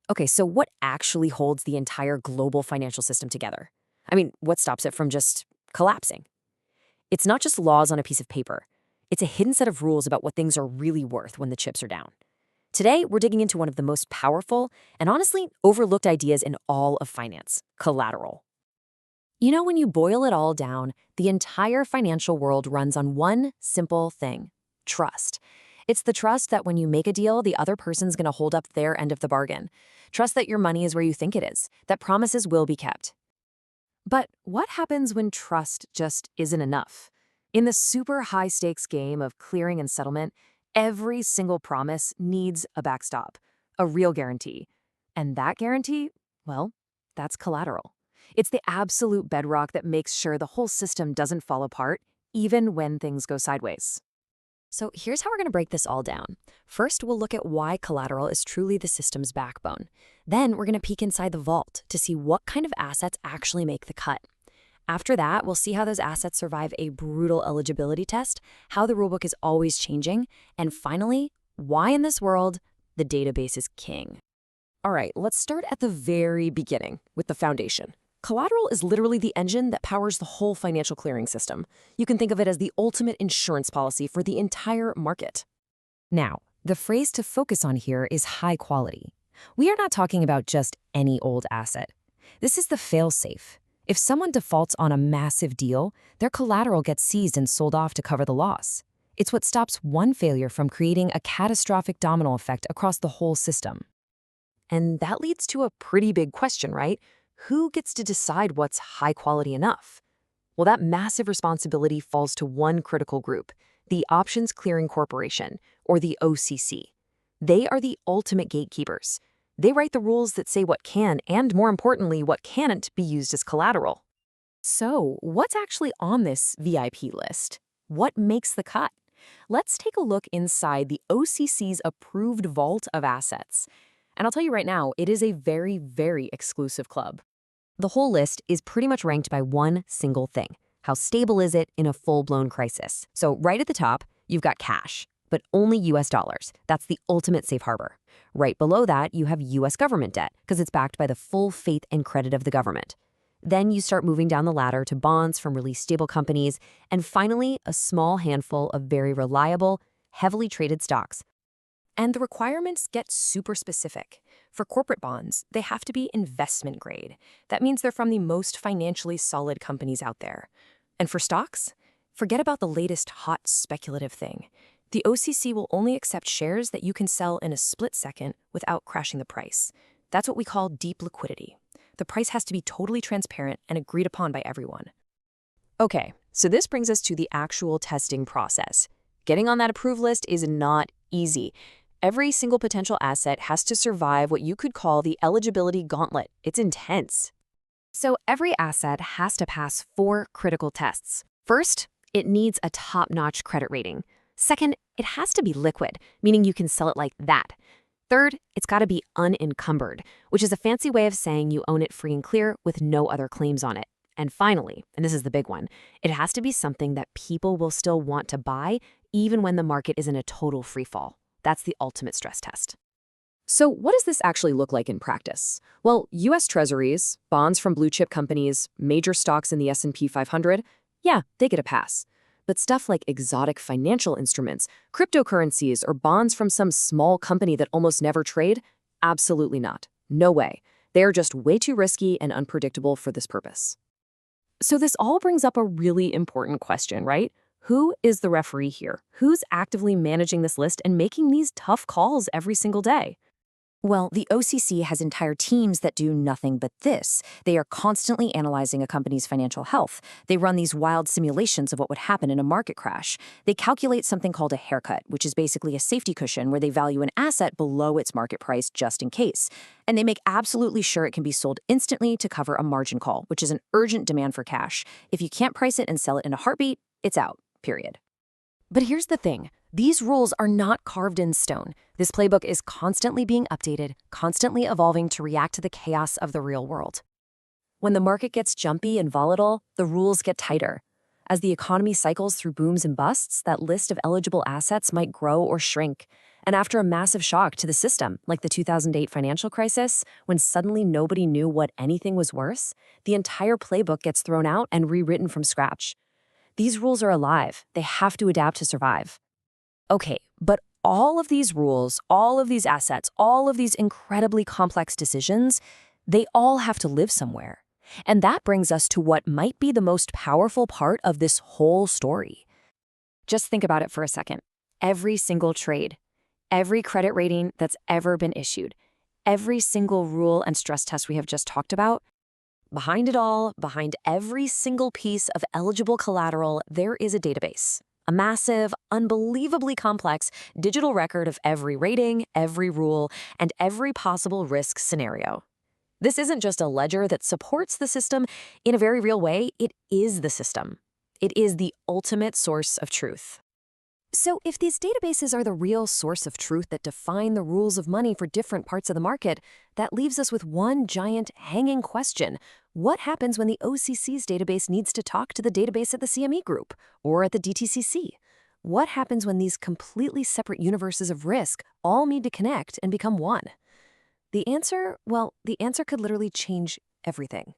Okay, so what actually holds the entire global financial system together? I mean, what stops it from just collapsing? It's not just laws on a piece of paper. It's a hidden set of rules about what things are really worth when the chips are down. Today, we're digging into one of the most powerful and honestly overlooked ideas in all of finance: collateral. You know, when you boil it all down, the entire financial world runs on one simple thing: trust. It's the trust that when you make a deal, the other person's going to hold up their end of the bargain. Trust that your money is where you think it is, that promises will be kept. But what happens when trust just isn't enough? In the super high stakes game of clearing and settlement, every single promise needs a backstop, a real guarantee. And that guarantee, well, that's collateral. It's the absolute bedrock that makes sure the whole system doesn't fall apart, even when things go sideways. So here's how we're going to break this all down. First, we'll look at why collateral is truly the system's backbone. Then we're going to peek inside the vault to see what kind of assets actually make the cut. After that, we'll see how those assets survive a brutal eligibility test, how the rulebook is always changing, and finally, why in this world the database is king. All right, let's start at the very beginning with the foundation. Collateral is literally the engine that powers the whole financial clearing system. You can think of it as the ultimate insurance policy for the entire market. Now, the phrase to focus on here is high quality. We are not talking about just any old asset. This is the fail-safe. If someone defaults on a massive deal, their collateral gets seized and sold off to cover the loss. It's what stops one failure from creating a catastrophic domino effect across the whole system. And that leads to a pretty big question, right? Who gets to decide what's high quality enough? Well, that massive responsibility falls to one critical group, the Options Clearing Corporation, or the OCC. They are the ultimate gatekeepers. They write the rules that say what can, and more importantly, what can't be used as collateral. So, what's actually on this VIP list? What makes the cut? Let's take a look inside the OCC's approved vault of assets. And I'll tell you right now, it is a very, very exclusive club. The whole list is pretty much ranked by one single thing. How stable is it in a full-blown crisis? So right at the top, you've got cash, but only US dollars. That's the ultimate safe harbor. Right below that, you have US government debt, because it's backed by the full faith and credit of the government. Then you start moving down the ladder to bonds from really stable companies, and finally, a small handful of very reliable, heavily traded stocks. And the requirements get super specific. For corporate bonds, they have to be investment grade. That means they're from the most financially solid companies out there. And for stocks, forget about the latest hot speculative thing. The OCC will only accept shares that you can sell in a split second without crashing the price. That's what we call deep liquidity. The price has to be totally transparent and agreed upon by everyone. Okay, so this brings us to the actual testing process. Getting on that approved list is not easy. Every single potential asset has to survive what you could call the eligibility gauntlet. It's intense. So every asset has to pass 4 critical tests. First, it needs a top-notch credit rating. Second, it has to be liquid, meaning you can sell it like that. Third, it's got to be unencumbered, which is a fancy way of saying you own it free and clear with no other claims on it. And finally, and this is the big one, it has to be something that people will still want to buy even when the market is in a total freefall. That's the ultimate stress test. So what does this actually look like in practice? Well, US Treasuries, bonds from blue chip companies, major stocks in the S&P 500, yeah, they get a pass. But stuff like exotic financial instruments, cryptocurrencies, or bonds from some small company that almost never trade? Absolutely not. No way. They are just way too risky and unpredictable for this purpose. So this all brings up a really important question, right? Who is the referee here? Who's actively managing this list and making these tough calls every single day? Well, the OCC has entire teams that do nothing but this. They are constantly analyzing a company's financial health. They run these wild simulations of what would happen in a market crash. They calculate something called a haircut, which is basically a safety cushion where they value an asset below its market price just in case. And they make absolutely sure it can be sold instantly to cover a margin call, which is an urgent demand for cash. If you can't price it and sell it in a heartbeat, it's out. Period. But here's the thing. These rules are not carved in stone. This playbook is constantly being updated, constantly evolving to react to the chaos of the real world. When the market gets jumpy and volatile, the rules get tighter. As the economy cycles through booms and busts, that list of eligible assets might grow or shrink. And after a massive shock to the system, like the 2008 financial crisis, when suddenly nobody knew what anything was worth, the entire playbook gets thrown out and rewritten from scratch. These rules are alive. They have to adapt to survive. Okay, but all of these rules, all of these assets, all of these incredibly complex decisions, they all have to live somewhere. And that brings us to what might be the most powerful part of this whole story. Just think about it for a second. Every single trade, every credit rating that's ever been issued, every single rule and stress test we have just talked about, behind it all, behind every single piece of eligible collateral, there is a database. A massive, unbelievably complex digital record of every rating, every rule, and every possible risk scenario. This isn't just a ledger that supports the system in a very real way, it is the system. It is the ultimate source of truth. So if these databases are the real source of truth that define the rules of money for different parts of the market, that leaves us with one giant hanging question. What happens when the OCC's database needs to talk to the database at the CME Group or at the DTCC? What happens when these completely separate universes of risk all need to connect and become one? The answer could literally change everything.